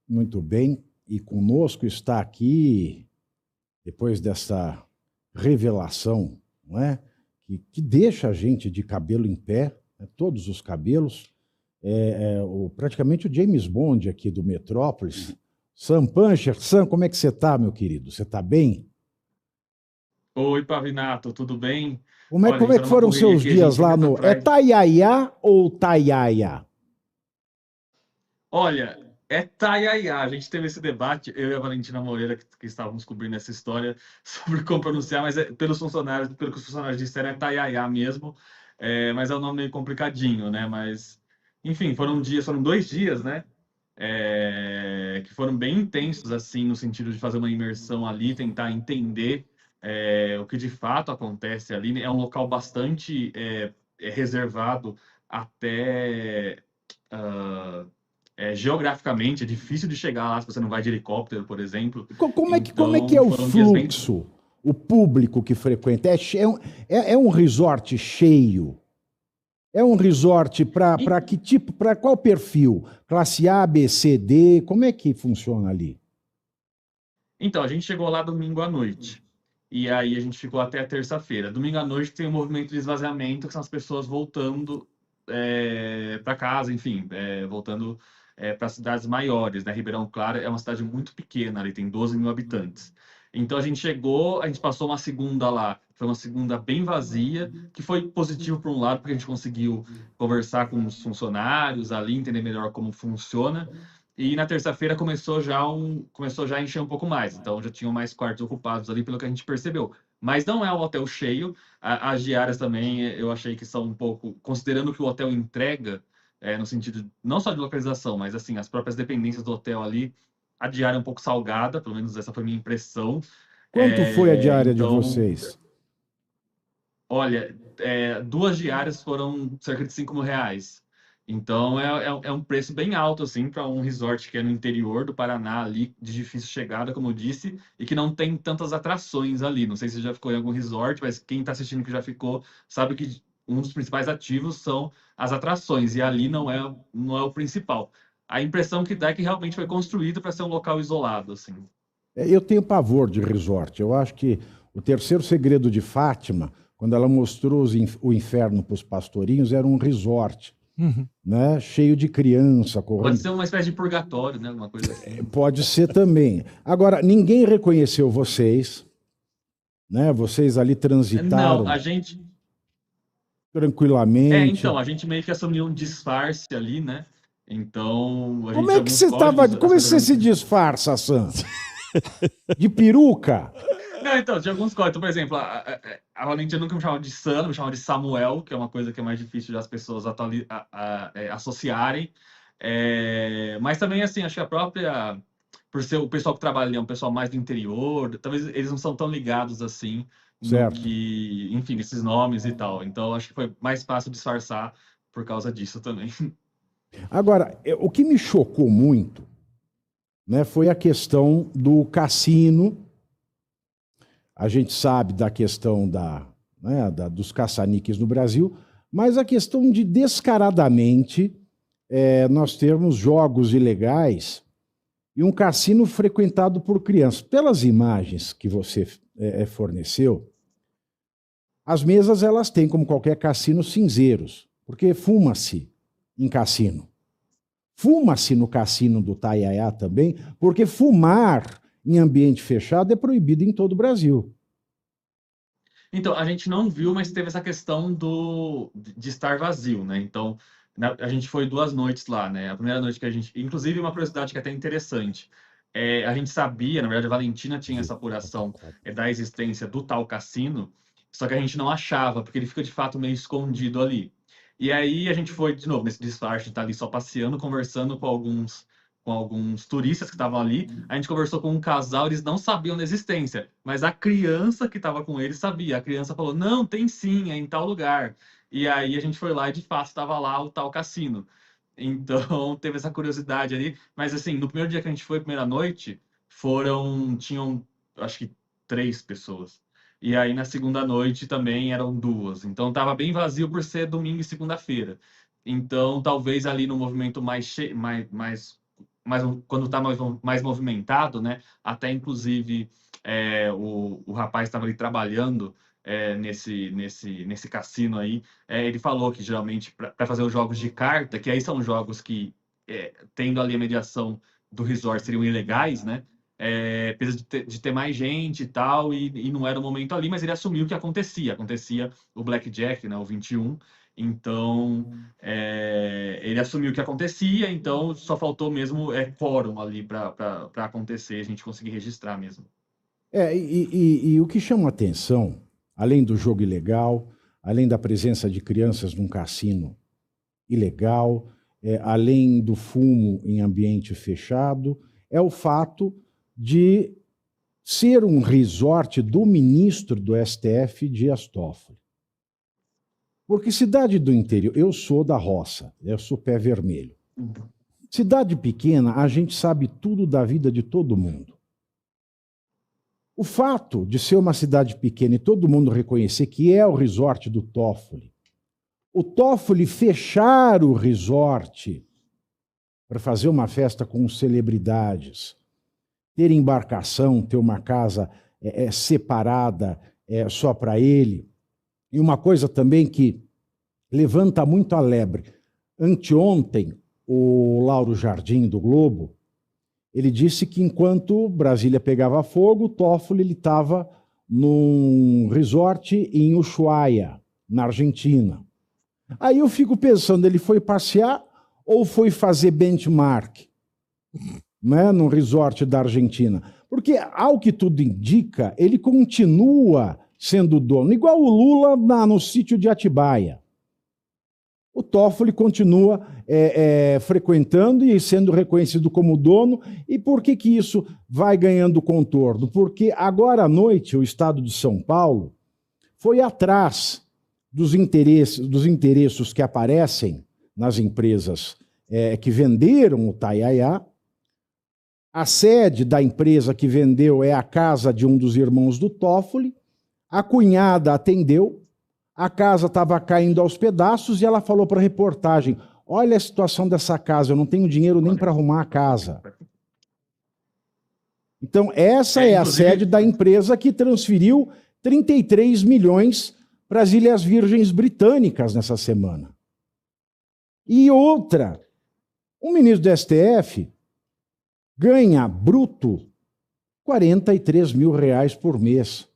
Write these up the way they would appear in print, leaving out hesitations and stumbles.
Muito bem. E conosco está aqui, depois dessa revelação, não é? Que deixa a gente de cabelo em pé, né? Todos os cabelos. Praticamente o James Bond aqui do Metrópolis. Sam Puncher. Sam, como é que você está, meu querido? Você está bem? Oi, Pavinato, tudo bem? Como é, Olha, a como gente é tá que numa foram correria seus aqui, a dias gente lá sempre tá no. É atrás. Taiaiá ou Taiaia? Olha, é Taiaiá. A gente teve esse debate, eu e a Valentina Moreira, que estávamos cobrindo essa história sobre como pronunciar, mas pelos funcionários, pelo que os funcionários disseram, é Taiaiá mesmo. Mas é um nome meio complicadinho, né? Mas, enfim, foram 2 dias, né? Que foram bem intensos, assim, no sentido de fazer uma imersão ali, tentar entender o que de fato acontece ali. É um local bastante reservado até ah, geograficamente, é difícil de chegar lá se você não vai de helicóptero, por exemplo. Como é que é Então, o foram dias bem. fluxo, o público que frequenta? É um resort cheio? É um resort para que tipo, para qual perfil? Classe A, B, C, D? Como é que funciona ali? Então, a gente chegou lá domingo à noite. E aí a gente ficou até a terça-feira. Domingo à noite tem o movimento de esvaziamento, que são as pessoas voltando para casa, enfim, voltando para cidades maiores, né? Ribeirão Claro é uma cidade muito pequena, ali tem 12 mil habitantes. Então a gente chegou, a gente passou uma segunda lá, foi uma segunda bem vazia, que foi positivo por um lado, porque a gente conseguiu conversar com os funcionários ali, entender melhor como funciona. E na terça-feira começou já a encher um pouco mais, então já tinham mais quartos ocupados ali, pelo que a gente percebeu. Mas não é um hotel cheio. As diárias também eu achei que são um pouco, considerando que o hotel entrega, no sentido não só de localização, mas assim, as próprias dependências do hotel ali, a diária é um pouco salgada, pelo menos essa foi a minha impressão. Quanto foi a diária de Então, vocês? olha, 2 diárias foram cerca de R$ 5.000. Então é um preço bem alto assim para um resort que é no interior do Paraná ali, de difícil chegada, como eu disse, e que não tem tantas atrações ali. Não sei se você já ficou em algum resort, mas quem está assistindo que já ficou sabe que um dos principais ativos são as atrações, e ali não é o principal. A impressão que dá é que realmente foi construído para ser um local isolado, assim. Eu tenho pavor de resort. Eu acho que o terceiro segredo de Fátima, quando ela mostrou o inferno para os pastorinhos, era um resort, Uhum. né? Cheio de criança Pode correndo. ser uma espécie de purgatório, né? Alguma coisa assim. Pode ser também. Agora, ninguém reconheceu vocês, né? Vocês ali Não, transitaram a gente. Então, tranquilamente. a gente meio que assumiu um disfarce ali, né? Então, a Como gente é tinha que alguns você estava? códigos, Como as é que você coordenadas. se disfarça, Sam? De peruca? Não, então, tinha alguns códigos. Então, por exemplo, a Valentina nunca me chamava de Sam, me chamava de Samuel, que é uma coisa que é mais difícil das pessoas associarem. Mas também, assim, acho que a própria. Por ser o pessoal que trabalha ali é um pessoal mais do interior, talvez eles não são tão ligados assim no Certo. que, enfim, esses nomes e tal. Então, acho que foi mais fácil disfarçar por causa disso também. Agora, o que me chocou muito, né, foi a questão do cassino. A gente sabe da questão dos caça-níqueis no Brasil, mas a questão de descaradamente nós termos jogos ilegais e um cassino frequentado por crianças. Pelas imagens que você forneceu, as mesas elas têm, como qualquer cassino, cinzeiros, porque fuma-se em cassino. Fuma-se no cassino do Taiaiá também, porque fumar em ambiente fechado é proibido em todo o Brasil. Então, a gente não viu, mas teve essa questão de estar vazio, né? Então, a gente foi 2 noites lá, né? A primeira noite que a gente. Inclusive, uma curiosidade que é até interessante. A gente sabia, na verdade, a Valentina tinha essa apuração da existência do tal cassino, só que a gente não achava, porque ele fica de fato meio escondido ali. E aí a gente foi, de novo, nesse disfarce de estar ali só passeando, conversando com alguns turistas que estavam ali. A gente conversou com um casal, eles não sabiam da existência, mas a criança que estava com eles sabia. A criança falou: Não, tem sim, é em tal lugar. E aí a gente foi lá e de fato estava lá o tal cassino. Então teve essa curiosidade ali. Mas assim, no primeiro dia que a gente foi, primeira noite, tinham acho que 3 pessoas. E aí na segunda noite também eram 2. Então estava bem vazio por ser domingo e segunda-feira. Então talvez ali no movimento mais quando está mais movimentado, né? Até inclusive o rapaz estava ali trabalhando nesse cassino aí. Ele falou que geralmente para fazer os jogos de carta, que aí são jogos que, tendo ali a mediação do resort, seriam ilegais, né? Precisa de ter mais gente e tal, e não era o momento ali, mas ele assumiu que acontecia o Blackjack, né, o 21, então ele assumiu que acontecia, então só faltou mesmo quórum ali para acontecer, a gente conseguir registrar mesmo. E o que chama atenção, além do jogo ilegal, além da presença de crianças num cassino ilegal, além do fumo em ambiente fechado, é o fato de ser um resort do ministro do STF, Dias Toffoli. Porque cidade do interior, eu sou da roça, eu sou pé vermelho. Cidade pequena, a gente sabe tudo da vida de todo mundo. O fato de ser uma cidade pequena e todo mundo reconhecer que é o resort do Toffoli, o Toffoli fechar o resort para fazer uma festa com celebridades, ter embarcação, ter uma casa separada só para ele. E uma coisa também que levanta muito a lebre. Anteontem, o Lauro Jardim, do Globo, ele disse que enquanto Brasília pegava fogo, o Toffoli estava num resort em Ushuaia, na Argentina. Aí eu fico pensando, ele foi passear ou foi fazer benchmark, né, num resort da Argentina? Porque, ao que tudo indica, ele continua sendo dono, igual o Lula no sítio de Atibaia. O Toffoli continua frequentando e sendo reconhecido como dono. E por que isso vai ganhando contorno? Porque agora à noite o Estado de São Paulo foi atrás dos interesses que aparecem nas empresas que venderam o Taiaiá. A sede da empresa que vendeu é a casa de um dos irmãos do Toffoli. A cunhada atendeu. A casa estava caindo aos pedaços e ela falou para a reportagem: olha a situação dessa casa, eu não tenho dinheiro nem para arrumar a casa. Então, essa é a sede da empresa que transferiu 33 milhões para as Ilhas Virgens Britânicas nessa semana. E outra, o ministro do STF ganha bruto R$ 43 mil por mês.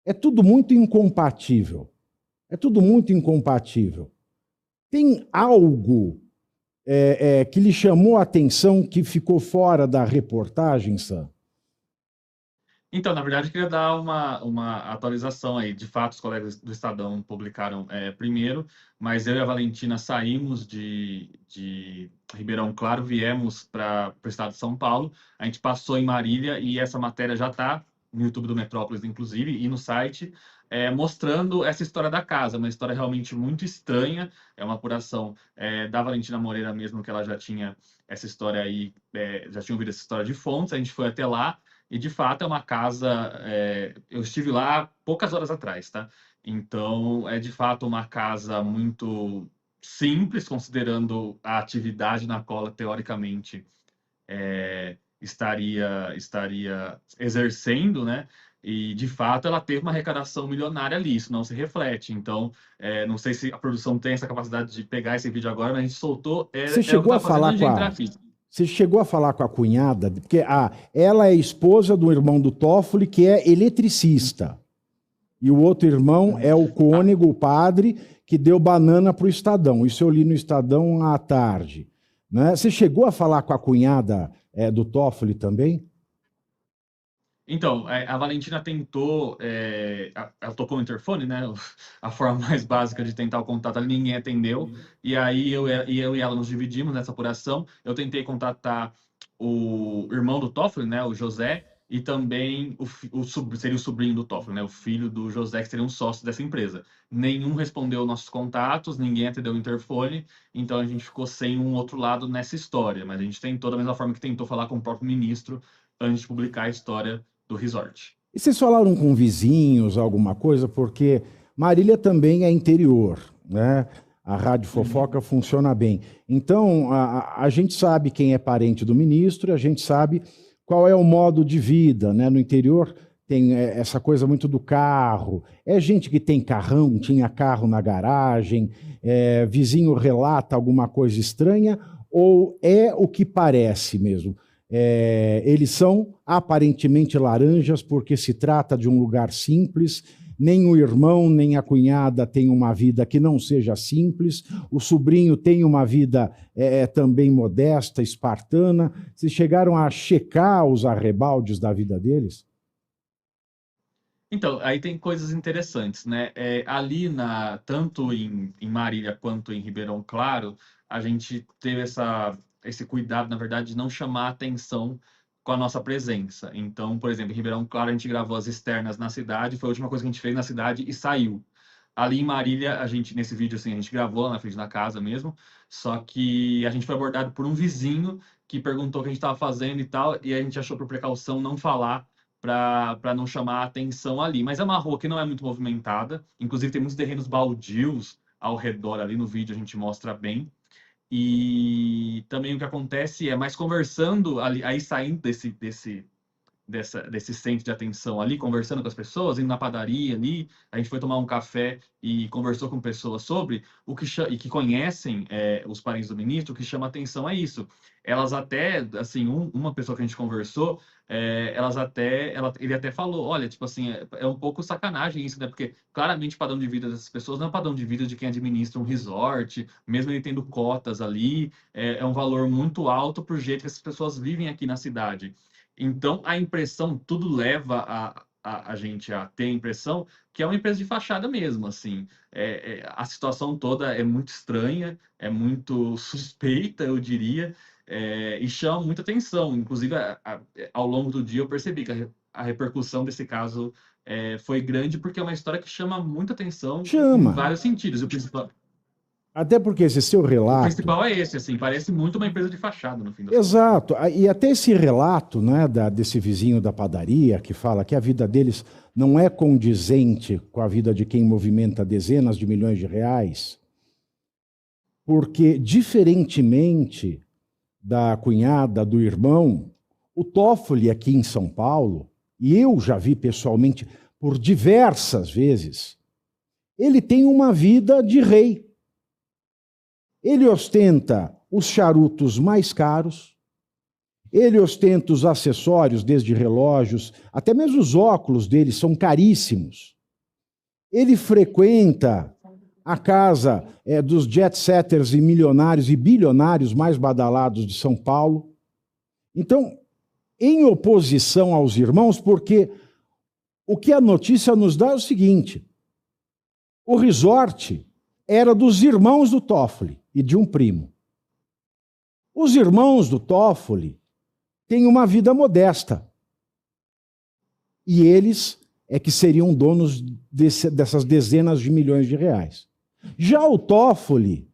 É tudo muito incompatível. É tudo muito incompatível. Tem algo que lhe chamou a atenção que ficou fora da reportagem, Sam? Então, na verdade, eu queria dar uma atualização aí. De fato, os colegas do Estadão publicaram primeiro, mas eu e a Valentina saímos de Ribeirão Claro, viemos para o estado de São Paulo. A gente passou em Marília e essa matéria já está no YouTube do Metrópolis, inclusive, e no site, mostrando essa história da casa. Uma história realmente muito estranha. É uma apuração da Valentina Moreira mesmo, que ela já tinha essa história aí, já tinha ouvido essa história de fontes. A gente foi até lá. E, de fato, é uma casa... eu estive lá poucas horas atrás, tá? Então, é, de fato, uma casa muito simples, considerando a atividade na qual, teoricamente, estaria exercendo, né? E, de fato, ela teve uma arrecadação milionária ali, isso não se reflete. Então, não sei se a produção tem essa capacidade de pegar esse vídeo agora, mas a gente soltou... Você chegou a falar com a... Você chegou a falar com a cunhada? Porque ela é esposa do irmão do Toffoli, que é eletricista. E o outro irmão é o cônego, o padre, que deu banana para o Estadão. Isso eu li no Estadão à tarde. Né? Você chegou a falar com a cunhada do Toffoli também? Então, a Valentina tentou, ela tocou o interfone, né? A forma mais básica de tentar o contato ali, ninguém atendeu. E aí eu e ela nos dividimos nessa apuração. Eu tentei contatar o irmão do Toffoli, né? O José, e também seria o sobrinho do Toffoli, né? O filho do José, que seria um sócio dessa empresa. Nenhum respondeu nossos contatos, ninguém atendeu o interfone, então a gente ficou sem um outro lado nessa história. Mas a gente tentou, da mesma forma que tentou falar com o próprio ministro antes de publicar a história do resort. E vocês falaram com vizinhos, alguma coisa? Porque Marília também é interior, né? A rádio fofoca funciona bem. Então, a gente sabe quem é parente do ministro, a gente sabe qual é o modo de vida, né? No interior tem essa coisa muito do carro. É gente que tem carrão, tinha carro na garagem, vizinho relata alguma coisa estranha, ou é o que parece mesmo? Eles são aparentemente laranjas porque se trata de um lugar simples. Nem o irmão, nem a cunhada tem uma vida que não seja simples. O sobrinho tem uma vida também modesta, espartana. Vocês chegaram a checar os arrebaldes da vida deles? Então, aí tem coisas interessantes, né? Ali, tanto em Marília quanto em Ribeirão Claro, a gente teve esse cuidado, na verdade, de não chamar atenção com a nossa presença. Então, por exemplo, em Ribeirão Claro, a gente gravou as externas na cidade, foi a última coisa que a gente fez na cidade e saiu. Ali em Marília, nesse vídeo, assim, a gente gravou lá na frente da casa mesmo, só que a gente foi abordado por um vizinho que perguntou o que a gente estava fazendo e tal, e a gente achou por precaução não falar para não chamar a atenção ali. Mas é uma rua que não é muito movimentada, inclusive tem muitos terrenos baldios ao redor ali no vídeo, a gente mostra bem. E também o que acontece é mais conversando ali, aí saindo desse centro de atenção ali, conversando com as pessoas, indo na padaria ali, a gente foi tomar um café e conversou com pessoas sobre o que e que conhecem os parentes do ministro. O que chama atenção é isso. Elas até, assim, uma pessoa que a gente conversou, ele até falou, olha, tipo assim, é um pouco sacanagem isso, né? Porque claramente o padrão de vida dessas pessoas não é o padrão de vida de quem administra um resort, mesmo ele tendo cotas ali, é um valor muito alto pro jeito que essas pessoas vivem aqui na cidade. Então, a impressão, tudo leva a gente a ter a impressão que é uma empresa de fachada mesmo, assim. A situação toda é muito estranha, é muito suspeita, eu diria, e chama muita atenção. Inclusive, ao longo do dia, eu percebi que a repercussão desse caso foi grande, porque é uma história que chama muita atenção em Chama. vários sentidos. O principal, Até porque esse seu o relato. principal é esse, assim, parece muito uma empresa de fachada, no fim das contas. Exato. E até esse relato, né, desse vizinho da padaria que fala que a vida deles não é condizente com a vida de quem movimenta dezenas de milhões de reais, porque, diferentemente da cunhada, do irmão, o Toffoli aqui em São Paulo, e eu já vi pessoalmente por diversas vezes, ele tem uma vida de rei. Ele ostenta os charutos mais caros, ele ostenta os acessórios, desde relógios, até mesmo os óculos dele são caríssimos. Ele frequenta a casa dos jet-setters e milionários e bilionários mais badalados de São Paulo. Então, em oposição aos irmãos, porque o que a notícia nos dá é o seguinte: o resort era dos irmãos do Toffoli e de um primo. Os irmãos do Toffoli têm uma vida modesta. E eles é que seriam donos dessas dezenas de milhões de reais. Já o Toffoli,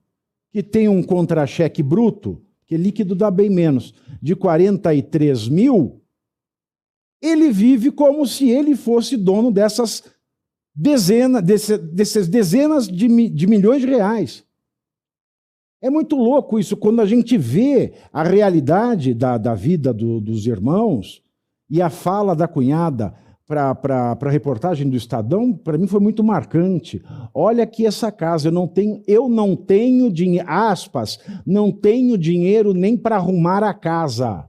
que tem um contra-cheque bruto, que líquido dá bem menos, de 43 mil, ele vive como se ele fosse dono dessas dezenas de milhões de reais. É muito louco isso, quando a gente vê a realidade da vida dos irmãos e a fala da cunhada para a reportagem do Estadão, para mim foi muito marcante. Olha aqui essa casa, eu não tenho dinheiro, aspas, não tenho dinheiro nem para arrumar a casa.